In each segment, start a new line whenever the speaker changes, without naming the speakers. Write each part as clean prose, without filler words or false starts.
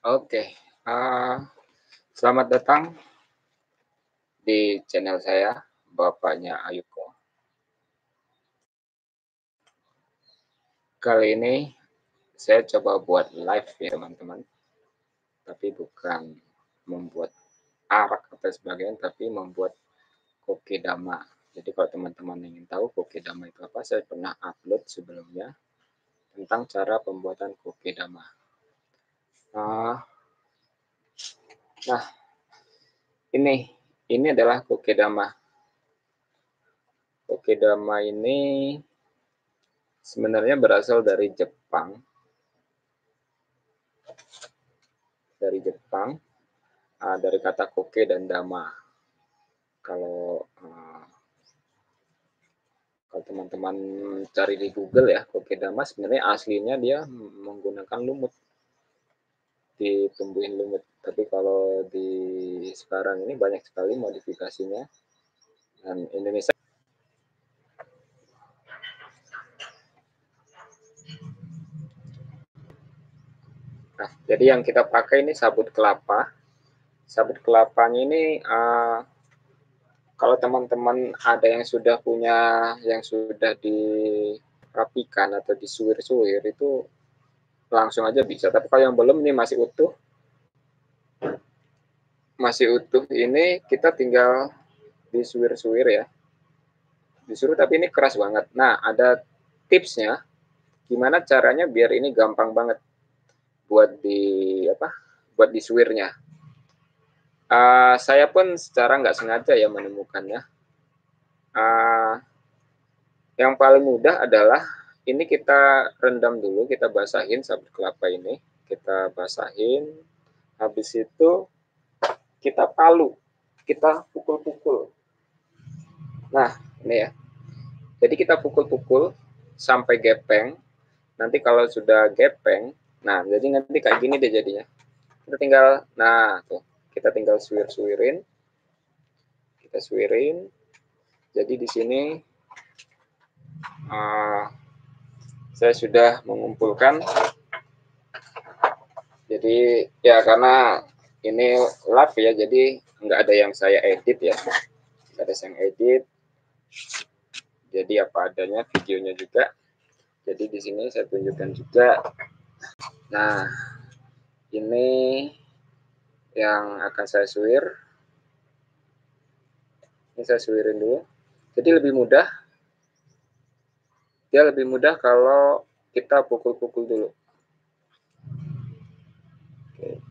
Oke, eee, selamat datang di channel saya, Bapaknya Ayuko. Kali ini saya coba buat live ya teman-teman, tapi bukan membuat arak atau sebagainya, tapi membuat kokedama. Jadi kalau teman-teman ingin tahu kokedama itu apa, saya pernah upload sebelumnya tentang cara pembuatan kokedama. Eee, nah ini adalah kokedama. Kokedama ini sebenarnya berasal dari Jepang, dari kata koke dan dama. Kalau, kalau teman-teman cari di Google ya, kokedama sebenarnya aslinya dia menggunakan lumut, ditumbuhin lumut. Tapi kalau di sekarang ini banyak sekali modifikasinya dan Indonesia. Nah, jadi yang kita pakai ini sabut kelapa. Sabut kelapanya ini, kalau teman-teman ada yang sudah punya, yang sudah dirapikan atau disuir-suir itu langsung aja bisa. Tapi kalau yang belum ini masih utuh ini kita tinggal disuir-suir ya. Disuruh tapi ini keras banget. Nah, ada tipsnya gimana caranya biar ini gampang banget buat buat disuirnya. Saya pun secara nggak sengaja ya menemukannya. Uh, yang paling mudah adalah ini kita rendam dulu, kita basahin sabut kelapa ini, kita basahin, habis itu kita palu, kita pukul-pukul. Nah, ini ya. Jadi kita pukul-pukul sampai gepeng. Nanti kalau sudah gepeng, nah jadi nanti kayak gini deh jadinya. Kita tinggal, nah tuh, kita tinggal suir-suirin, kita suirin. Jadi di sini saya sudah mengumpulkan. Jadi ya karena ini live ya, jadi nggak ada yang saya edit ya, nggak ada yang edit. Jadi apa adanya videonya juga. Jadi di sini saya tunjukkan juga. Nah, ini yang akan saya suir. Ini saya suirin dulu. Jadi lebih mudah. Dia lebih mudah kalau kita pukul-pukul dulu. Oke.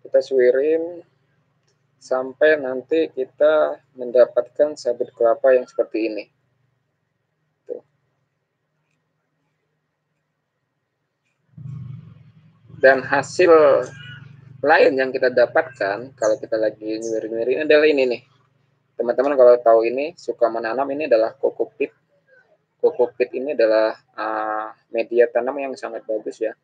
Kita suirin sampai nanti kita mendapatkan sabut kelapa yang seperti ini. Tuh. Dan hasil lain yang kita dapatkan kalau kita lagi nyuir-nyuirin adalah ini nih. Teman-teman kalau tahu ini suka menanam, ini adalah kokopit. Kokopit ini adalah media tanam yang sangat bagus ya.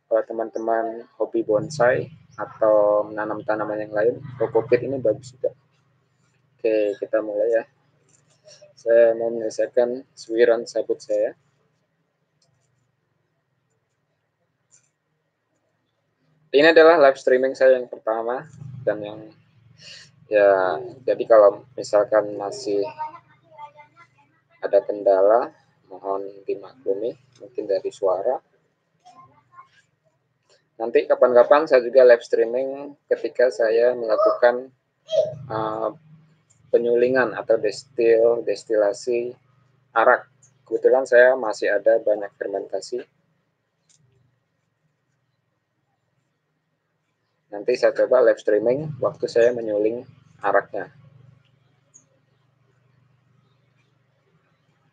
Kalau teman-teman hobi bonsai atau menanam tanaman yang lain, kokopit ini bagus juga. Oke, kita mulai ya. Saya mau menyelesaikan suiran sabut saya. Ini adalah live streaming saya yang pertama dan yang ya, jadi kalau misalkan masih ada kendala, mohon dimaklumi mungkin dari suara. Nanti kapan-kapan saya juga live streaming ketika saya melakukan penyulingan atau destilasi arak. Kebetulan saya masih ada banyak fermentasi. Nanti saya coba live streaming waktu saya menyuling araknya.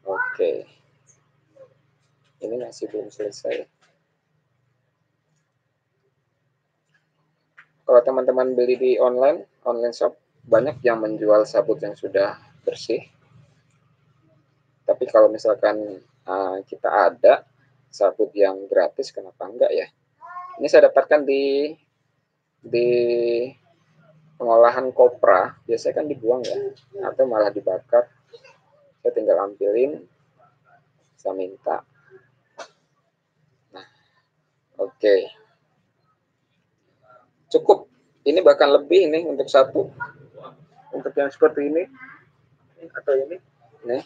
Oke. Ini masih belum selesai. Kalau teman-teman beli di online shop, banyak yang menjual sabut yang sudah bersih. Tapi kalau misalkan kita ada sabut yang gratis, kenapa enggak ya? Ini saya dapatkan di pengolahan kopra, biasanya kan dibuang ya, atau malah dibakar. Saya tinggal ambilin, saya minta. Nah, Oke, cukup. Ini bahkan lebih nih untuk satu. Untuk yang seperti ini atau ini, nih.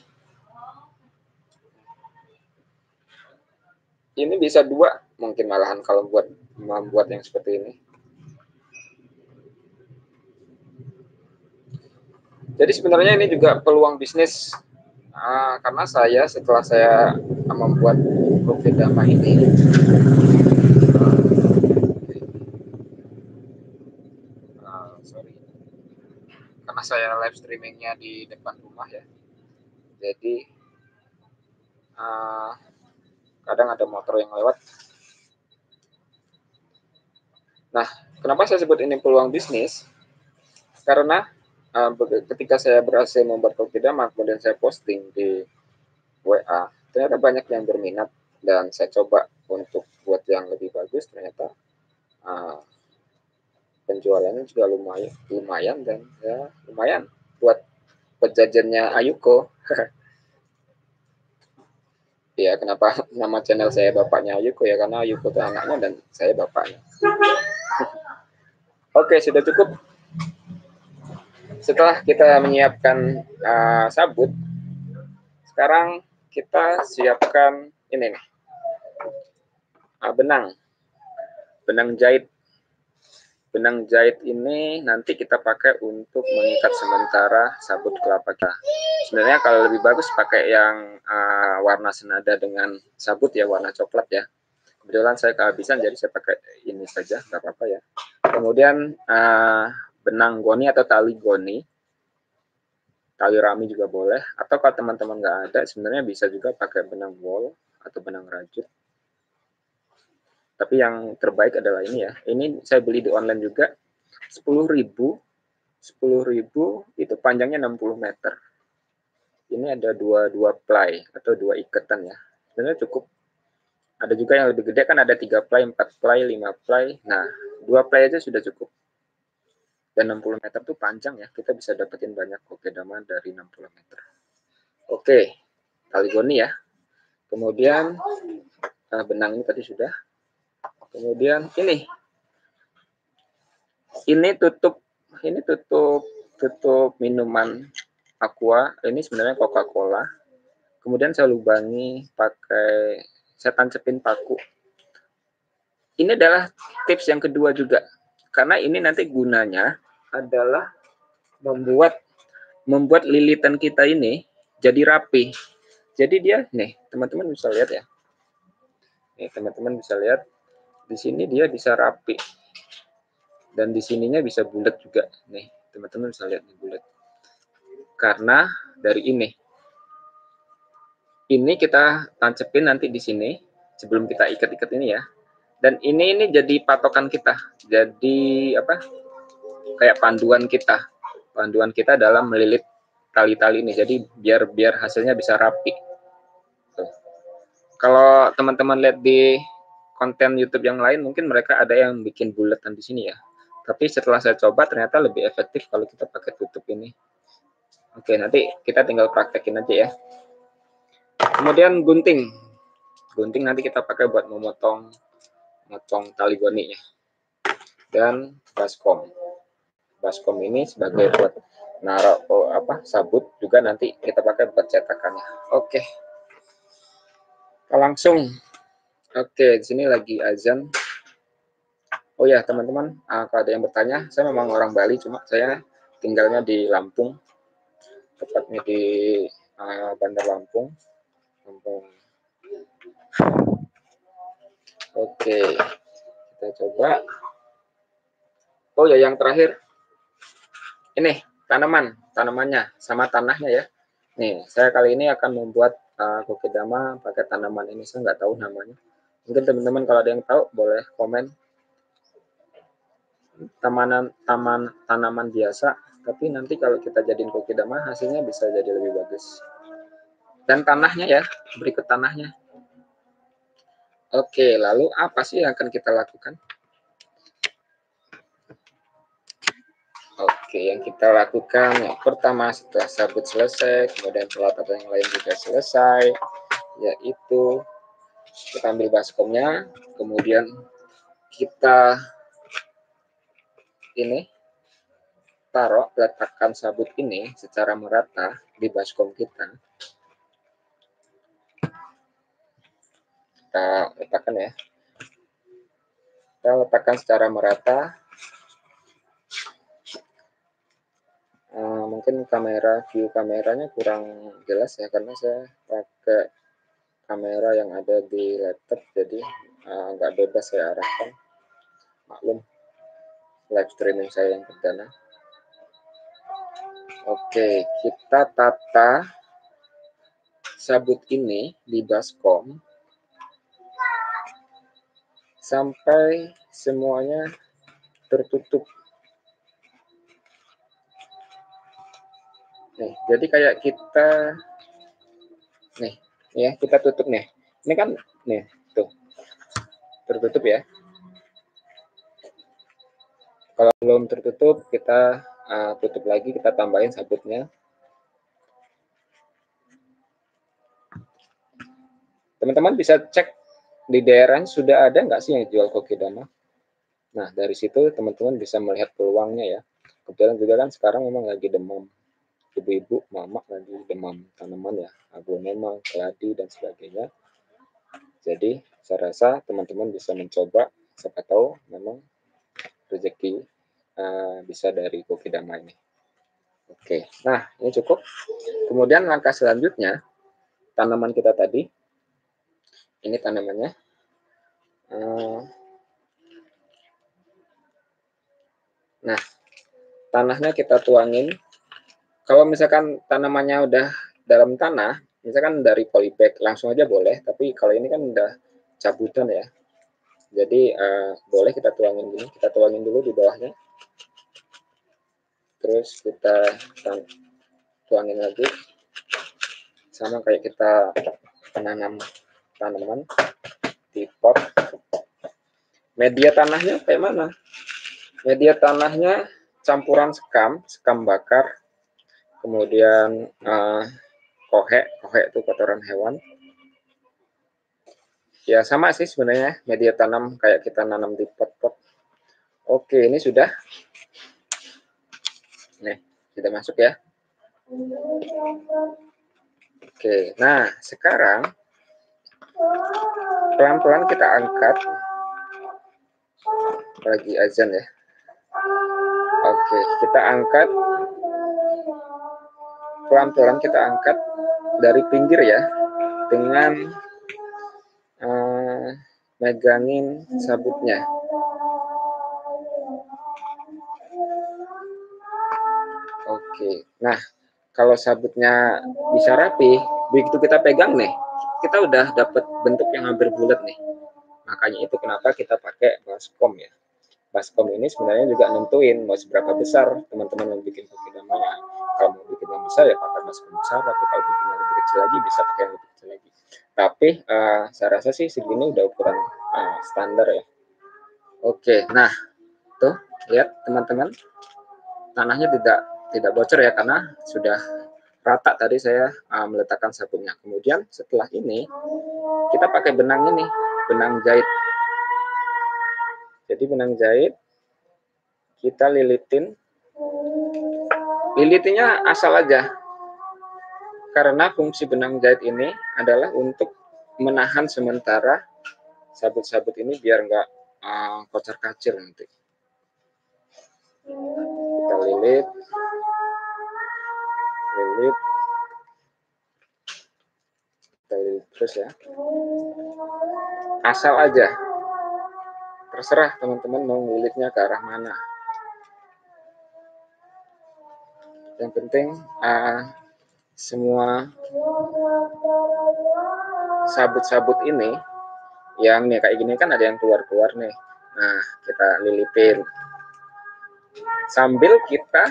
Ini bisa 2 mungkin malahan kalau buat membuat yang seperti ini. Jadi sebenarnya ini juga peluang bisnis, karena setelah saya membuat Kopidama ini, sorry, karena saya live streamingnya di depan rumah ya, jadi kadang ada motor yang lewat. Nah, kenapa saya sebut ini peluang bisnis? Karena ketika saya berhasil membuat Kopidama, kemudian saya posting di WA, ternyata banyak yang berminat, dan saya coba untuk buat yang lebih bagus, ternyata penjualannya juga lumayan dan ya lumayan buat jajannya Ayuko. Ya, kenapa nama channel saya bapaknya Ayuko ya, karena Ayuko itu anaknya dan saya bapaknya. Oke, sudah cukup. Setelah kita menyiapkan sabut, sekarang kita siapkan ini nih, benang jahit. Benang jahit ini nanti kita pakai untuk mengikat sementara sabut kelapa kita. Sebenarnya kalau lebih bagus pakai yang warna senada dengan sabut ya, warna coklat ya. Kebetulan saya kehabisan, jadi saya pakai ini saja, nggak apa-apa ya. Kemudian benang goni atau tali goni, tali rami juga boleh. Atau kalau teman-teman nggak ada, sebenarnya bisa juga pakai benang wol atau benang rajut. Tapi yang terbaik adalah ini ya. Ini saya beli di online juga, 10.000 itu panjangnya 60 meter. Ini ada dua ply atau 2 ikatan ya. Sebenarnya cukup. Ada juga yang lebih gede, kan ada 3 ply, 4 ply, 5 ply. Nah, 2 ply aja sudah cukup. Dan 60 meter itu panjang ya. Kita bisa dapetin banyak Kopidama dari 60 meter. Oke, tali goni ya. Kemudian benang ini tadi sudah. Kemudian ini tutup minuman aqua. Ini sebenarnya Coca-Cola. Kemudian saya lubangi saya tancepin paku. Ini adalah tips yang kedua juga, karena ini nanti gunanya adalah membuat lilitan kita ini jadi rapi. Jadi dia nih, teman-teman bisa lihat ya. Nih, teman-teman bisa lihat di sini dia bisa rapi. Dan di sininya bisa bulat juga. Nih, teman-teman bisa lihat nih, bulat. Karena dari ini. Ini kita tancepin nanti di sini sebelum kita ikat-ikat ini ya. Dan ini jadi patokan kita. Jadi kayak panduan kita dalam melilit tali-tali ini. Jadi biar hasilnya bisa rapi. Tuh. Kalau teman-teman lihat di konten YouTube yang lain, mungkin mereka ada yang bikin bulatan di sini ya. Tapi setelah saya coba, ternyata lebih efektif kalau kita pakai tutup ini. Oke, nanti kita tinggal praktekin aja ya. Kemudian gunting nanti kita pakai buat memotong tali goninya. Dan baskom ini sebagai buat naruh sabut, juga nanti kita pakai buat cetakannya. Oke. Langsung. Oke, di sini lagi azan. Oh ya, teman-teman, kalau ada yang bertanya, saya memang orang Bali, cuma saya tinggalnya di Lampung, tepatnya di Bandar Lampung. Oke, kita coba. Oh ya, yang terakhir, ini tanamannya sama tanahnya ya. Nih, saya kali ini akan membuat Kopidama pakai tanaman ini. Saya nggak tahu namanya. Mungkin teman-teman kalau ada yang tahu boleh komen. Tanaman biasa, tapi nanti kalau kita jadiin Kopidama hasilnya bisa jadi lebih bagus. Dan tanahnya ya, berikut tanahnya. Oke, lalu apa sih yang akan kita lakukan? Oke, yang kita lakukan yang pertama setelah sabut selesai, kemudian peralatan yang lain juga selesai, yaitu kita ambil baskomnya, kemudian kita ini taruh, letakkan sabut ini secara merata di baskom kita. Kita letakkan ya. Kita letakkan secara merata. Mungkin view kameranya kurang jelas ya, karena saya pakai kamera yang ada di laptop, jadi nggak bebas saya arahkan. Maklum, live streaming saya yang perdana. Oke, kita tata sabut ini di baskom sampai semuanya tertutup. Nih, jadi kayak kita nih, ya kita tutup nih. Ini kan nih, tuh tertutup ya. Kalau belum tertutup, kita tutup lagi, kita tambahin sabutnya. Teman-teman bisa cek di daerahnya sudah ada nggak sih yang jual kokedama. Nah, dari situ teman-teman bisa melihat peluangnya ya. Kebetulan juga kan sekarang memang lagi demam. Ibu-ibu, mama lagi demam tanaman ya, aglonema, keladi, dan sebagainya. Jadi, saya rasa teman-teman bisa mencoba, siapa tahu memang rezeki bisa dari kokedama ini. Oke, nah ini cukup. Kemudian langkah selanjutnya, tanaman kita tadi, ini tanamannya. Nah, tanahnya kita tuangin. Kalau misalkan tanamannya udah dalam tanah, misalkan dari polybag langsung aja boleh, tapi kalau ini kan udah cabutan ya. Jadi boleh kita tuangin gini, kita tuangin dulu di bawahnya. Terus kita tuangin lagi. Sama kayak kita menanam tanaman di pot. Media tanahnya kayak mana? Media tanahnya campuran sekam bakar, kemudian kohe itu kotoran hewan. Ya sama sih sebenarnya media tanam kayak kita nanam di pot-pot. Oke, ini sudah. Nih, sudah masuk ya. Oke, nah sekarang pelan-pelan kita angkat. Lagi azan ya. Oke, kita angkat. Pelan-pelan kita angkat dari pinggir ya, dengan megangin sabutnya. Oke, nah kalau sabutnya bisa rapi, begitu kita pegang nih, kita udah dapat bentuk yang hampir bulat nih. Makanya itu kenapa kita pakai baskom ya. Baskom ini sebenarnya juga nentuin mau seberapa besar teman-teman yang bikin kokedama ya. Kalau mau bikin yang besar ya pakai baskom besar, tapi kalau bikin yang lebih kecil lagi bisa pakai yang lebih kecil lagi. Tapi saya rasa sih segini udah ukuran standar ya. Oke, nah tuh lihat teman-teman, tanahnya tidak bocor ya karena sudah rata tadi saya meletakkan sabunnya. Kemudian setelah ini kita pakai benang ini, benang jahit. Jadi benang jahit kita lilitin. Lilitinnya asal aja. Karena fungsi benang jahit ini adalah untuk menahan sementara sabut-sabut ini biar nggak kocar-kacir nanti. Kita lilit, kita lilit terus ya. Asal aja. Terserah teman-teman mau lilitnya ke arah mana. Yang penting semua sabut-sabut ini yang nih kayak gini kan ada yang keluar-keluar nih. Nah, kita lilitin. Sambil kita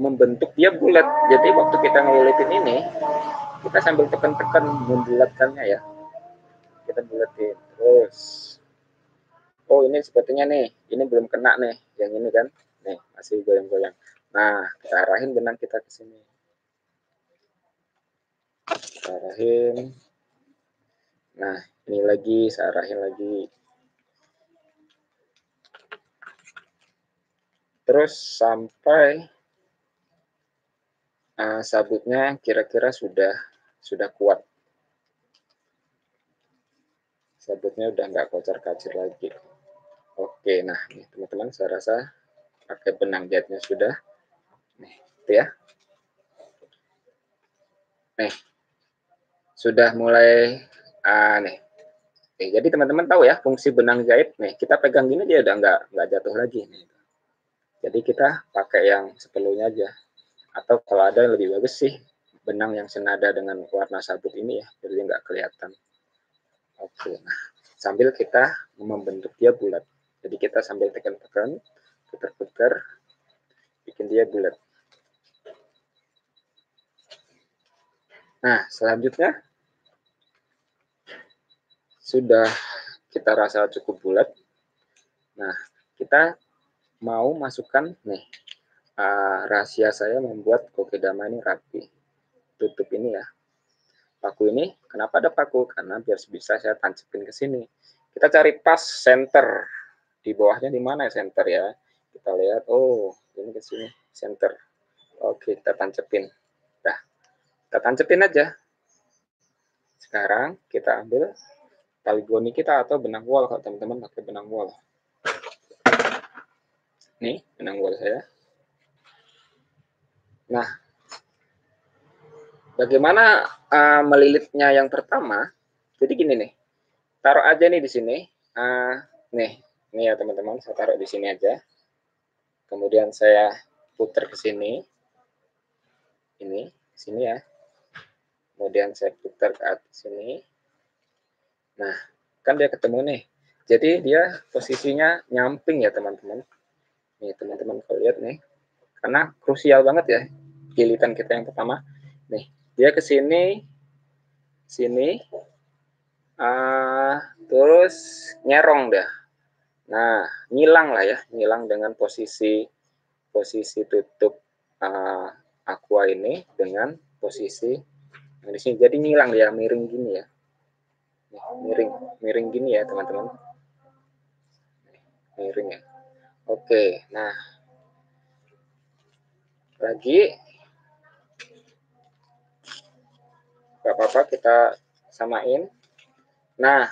membentuk dia bulat. Jadi waktu kita ngelilitin ini, kita sambil tekan-tekan membulatkannya ya. Kita bulatin terus. Oh, ini sepertinya nih, ini belum kena nih. Yang ini kan, nih masih goyang-goyang. Nah, kita arahin benang kita ke sini. Kita arahin. Nah, ini lagi, saya arahin lagi. Terus sampai sabutnya kira-kira sudah kuat. Sabutnya udah nggak kocar-kacir lagi. Oke, nah teman-teman, saya rasa pakai benang jahitnya sudah. Nih, itu ya. Nih, sudah mulai nih. Nih. Jadi teman-teman tahu ya fungsi benang jahit. Nih, kita pegang gini dia udah nggak jatuh lagi. Nih. Jadi kita pakai yang seperlunya aja. Atau kalau ada yang lebih bagus sih, benang yang senada dengan warna sabut ini ya, jadi nggak kelihatan. Oke, nah sambil kita membentuk dia bulat. Jadi kita sambil tekan-tekan, putar-putar, bikin dia bulat. Nah, selanjutnya sudah kita rasa cukup bulat. Nah, kita mau masukkan nih, rahasia saya membuat kokedama ini rapi. Tutup ini ya. Paku ini, kenapa ada paku? Karena biar bisa saya tancapin ke sini. Kita cari pas center. Di bawahnya di mana ya center ya? Kita lihat, oh ini ke sini, center. Oke, kita tancepin. Nah, kita tancepin aja. Sekarang kita ambil tali goni kita atau benang wol kalau teman-teman pakai benang wol. Nih, benang wol saya. Nah, bagaimana melilitnya yang pertama? Jadi gini nih, taruh aja nih di sini. Nih ya teman-teman, saya taruh di sini aja. Kemudian saya putar ke sini. Ini, sini ya. Kemudian saya putar ke atas sini. Nah, kan dia ketemu nih. Jadi dia posisinya nyamping ya teman-teman. Nih teman-teman kalau lihat nih. Karena krusial banget ya gilitan kita yang pertama. Nih, dia ke sini, sini, terus nyerong dah. Nah, ngilang lah ya, ngilang dengan posisi tutup aqua ini dengan posisi yang di sini. Jadi ngilang dia, miring gini ya. Miring, miring gini ya teman-teman. Miring ya. Oke, nah lagi nggak apa-apa kita samain. Nah,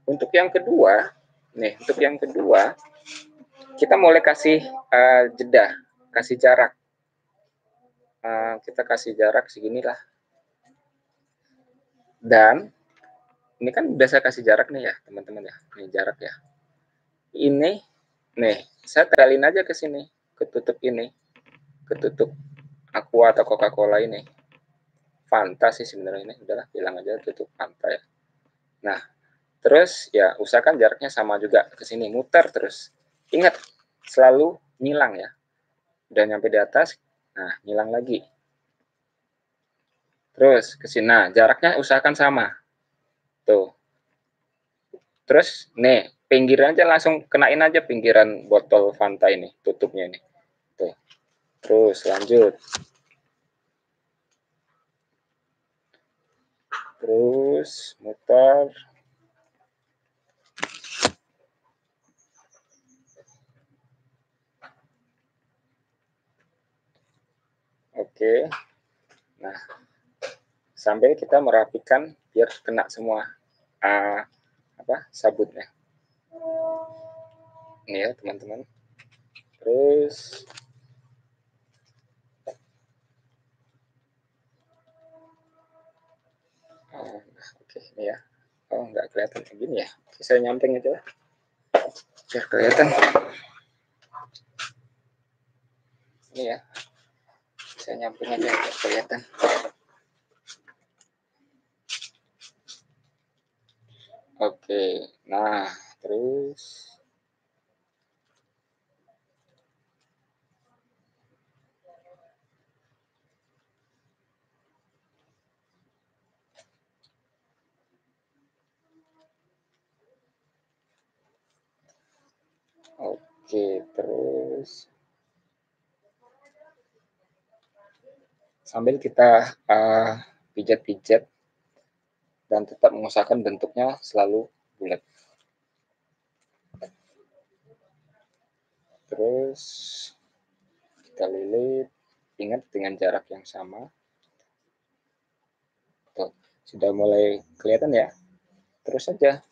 untuk yang kedua, kita mulai kasih jeda, kasih jarak. Kita kasih jarak seginilah. Dan ini kan udah saya kasih jarak nih ya, teman-teman ya. Ini jarak ya. Ini, nih, saya telin aja ke sini, ketutup ini, ketutup Aqua atau Coca-Cola ini. Fanta sih sebenarnya ini, udahlah bilang aja tutup Fanta ya. Nah, terus ya usahakan jaraknya sama juga ke sini, muter terus. Ingat, selalu ngilang ya. Udah nyampe di atas, nah ngilang lagi. Terus ke sini, nah jaraknya usahakan sama. Tuh. Terus nih, pinggiran aja langsung kenain aja pinggiran botol Fanta ini, tutupnya ini. Tuh. Terus lanjut. Terus muter. Oke. Nah, sambil kita merapikan biar kena semua sabutnya. Ini ya teman-teman. Terus oke, ini ya. Oh, nggak kelihatan kayak gini ya. Oke, saya nyamping aja lah. Biar kelihatan. Ini ya. Saya nyamping aja biar kelihatan. Oke, nah terus oke, terus sambil kita pijat-pijat dan tetap mengusahakan bentuknya selalu bulat. Terus kita lilit, ingat dengan jarak yang sama. Tuh, sudah mulai kelihatan ya. Terus saja.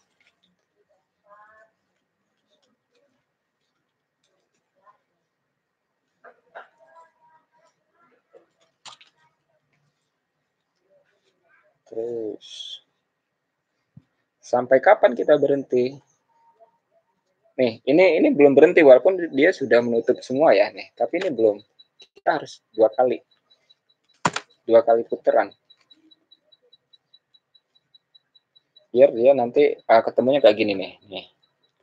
Terus sampai kapan kita berhenti? Nih, ini belum berhenti walaupun dia sudah menutup semua ya nih, tapi ini belum. Kita harus dua kali putaran. Biar dia nanti ketemunya kayak gini nih.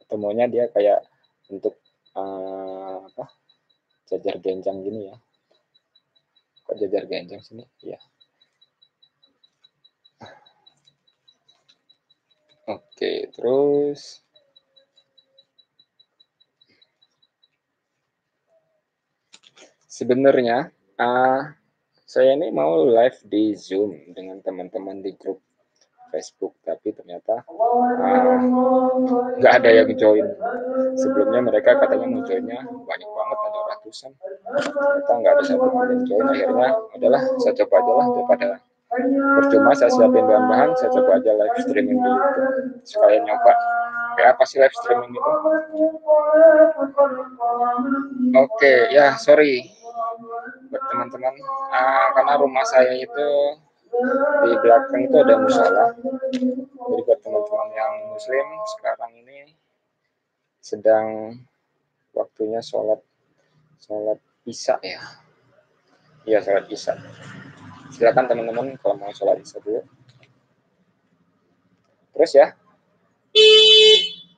Ketemunya dia kayak untuk apa? Jajar genjang gini ya. Kok jajar genjang sini? Ya. Oke, terus sebenarnya saya ini mau live di Zoom dengan teman-teman di grup Facebook, tapi ternyata nggak ada yang join. Sebelumnya mereka katanya mau joinnya banyak banget, ada ratusan. Ternyata nggak ada satu yang join. Akhirnya adalah saya coba aja lah daripada percuma saya siapin bahan-bahan, saya coba aja live streaming di YouTube sekalian nyoba kayak apa sih live streaming itu. Oke, ya sorry buat teman-teman, karena rumah saya itu di belakang itu ada musola. Jadi buat teman-teman yang muslim sekarang ini sedang waktunya sholat isya ya. Iya, sholat isya. Silakan teman-teman kalau mau sholat isya dulu. Terus ya.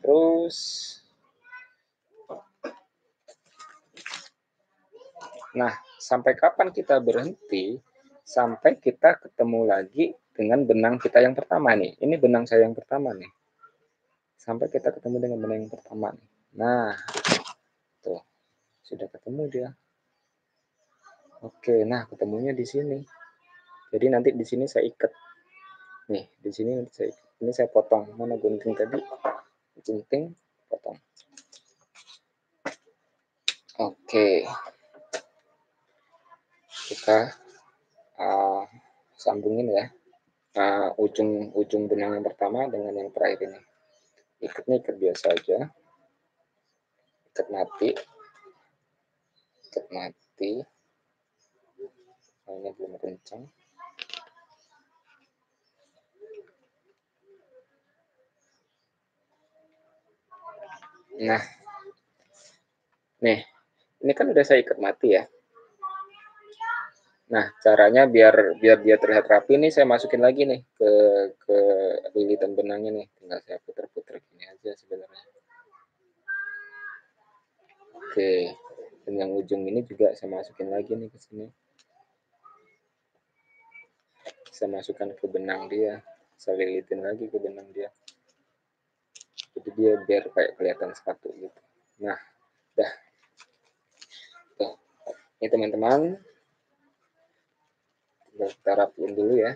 Terus nah, sampai kapan kita berhenti? Sampai kita ketemu lagi dengan benang kita yang pertama nih. Ini benang saya yang pertama nih. Sampai kita ketemu dengan benang yang pertama nih. Nah, tuh. Sudah ketemu dia. Oke, nah ketemunya di sini. Jadi nanti di sini saya ikat. Nih, di sini saya ikat. Ini saya potong. Mana gunting tadi? Gunting, potong. Oke. Kita sambungin ya. Ujung benang yang pertama dengan yang terakhir ini. Ikatnya ikat biasa aja. Ikat mati. Soalnya belum kencang. Nah, nih, ini kan udah saya ikat mati ya. Nah, caranya biar dia terlihat rapi nih, saya masukin lagi nih ke lilitan benangnya nih. Tinggal saya putar-putar gini aja sebenarnya. Oke, dan yang ujung ini juga saya masukin lagi nih ke sini. Saya masukkan ke benang dia, saya lilitin lagi ke benang dia. Jadi dia biar kayak kelihatan sepatu gitu. Nah, dah. Tuh. Ini teman-teman, kita rapiin dulu ya.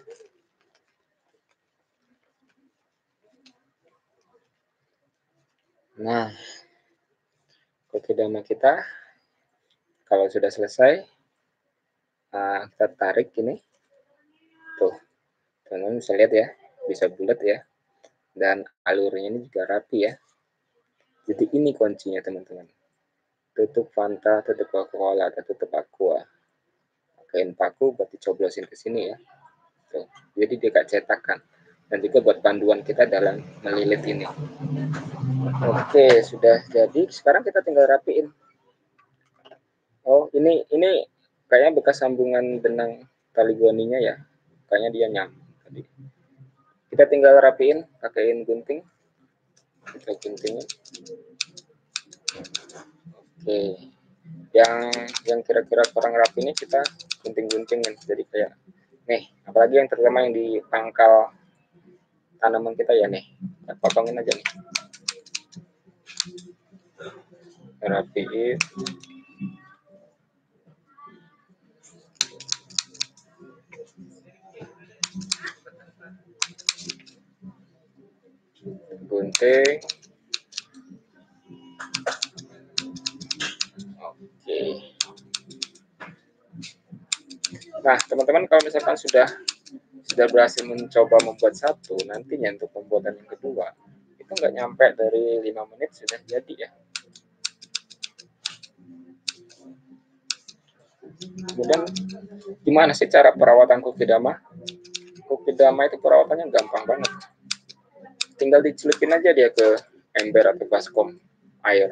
Nah, kodama kita kalau sudah selesai, kita tarik ini. Tuh, teman-teman bisa lihat ya, bisa bulat ya. Dan alurnya ini juga rapi ya. Jadi ini kuncinya teman-teman. Tutup Fanta, tutup Coca-Cola, atau tutup Aqua. Kain paku buat dicoblosin ke sini ya. Tuh. Jadi dia gak cetakan. Dan juga buat panduan kita dalam melilit ini. Oke, sudah jadi. Sekarang kita tinggal rapiin. Oh, ini kayaknya bekas sambungan benang tali goninya ya. Kayaknya dia nyambung tadi. Kita tinggal rapiin, pakaiin gunting. Kita guntingin. Oke. Yang kira-kira kurang rapi ini kita gunting-guntingin. Jadi kayak nih, apalagi yang terutama yang di pangkal tanaman kita ya nih. Kita potongin aja nih. Rapiin. Gunting. Nah, teman-teman kalau misalkan sudah berhasil mencoba membuat satu, nantinya untuk pembuatan yang kedua itu nggak nyampe dari 5 menit sudah jadi ya. Kemudian gimana sih cara perawatan kokedama? Kokedama itu perawatannya gampang banget. Tinggal dicelupin aja dia ke ember atau baskom air.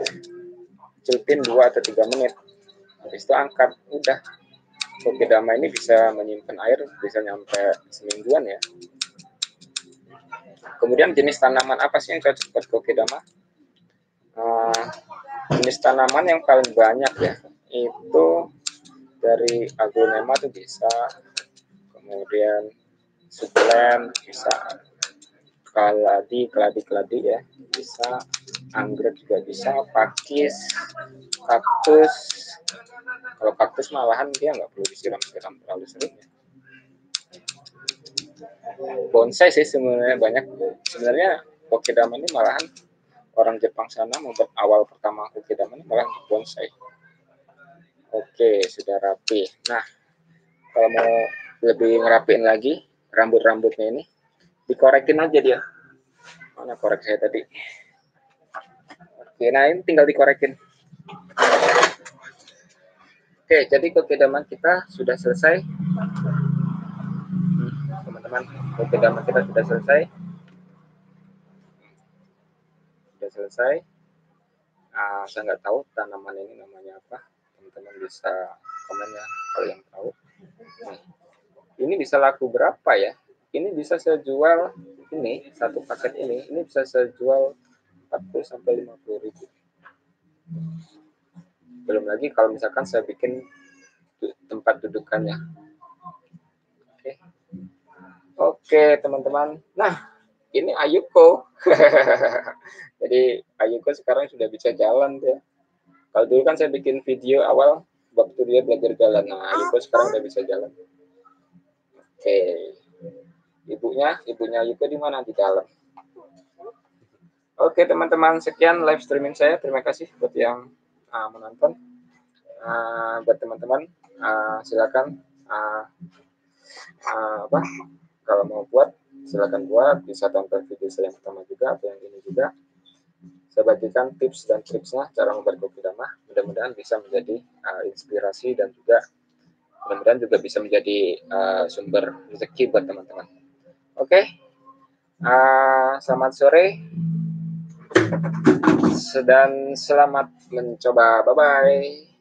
Celupin 2 atau 3 menit. Habis itu angkat, udah. Kokedama ini bisa menyimpan air bisa nyampe semingguan ya. Kemudian jenis tanaman apa sih yang cocok buat kokedama? Jenis tanaman yang paling banyak ya itu dari aglonema tuh bisa, kemudian sukulen bisa, keladi ya bisa, anggrek juga bisa, pakis, kaktus. Kalau kaktus malahan dia nggak perlu disiram-siram terlalu sering ya. Bonsai sih sebenarnya banyak. Sebenarnya kokedama ini malahan orang Jepang sana membuat awal pertama kokedama ini malah bonsai. Oke, sudah rapi. Nah, kalau mau lebih ngerapiin lagi rambut-rambutnya ini, dikorekin aja dia. Mana korek saya tadi? Oke, nah ini tinggal dikorekin. Oke, jadi kokedama kita sudah selesai. Teman-teman, kokedama kita sudah selesai. Sudah selesai. Saya nggak tahu tanaman ini namanya apa. Teman-teman bisa komen ya kalau yang tahu. Nih, ini bisa laku berapa ya? Ini bisa saya jual ini satu paket ini bisa saya jual 40 sampai 50 ribu. Belum lagi kalau misalkan saya bikin tempat dudukannya. Oke teman-teman. Nah, ini Ayuko. Jadi Ayuko sekarang sudah bisa jalan ya. Kalau dulu kan saya bikin video awal waktu dia belajar jalan. Nah, Ayuko sekarang udah bisa jalan. Oke. Ibunya Ayuko di mana? Di dalam. Oke teman-teman, sekian live streaming saya. Terima kasih buat yang menonton. Buat teman-teman, silakan kalau mau buat silakan buat, bisa tonton video saya yang pertama juga atau yang ini juga. Saya bagikan tips dan triknya cara membuat kokedama. Mudah-mudahan bisa menjadi inspirasi dan juga mudah-mudahan juga bisa menjadi sumber rezeki buat teman-teman. Oke, selamat sore dan selamat mencoba. Bye bye.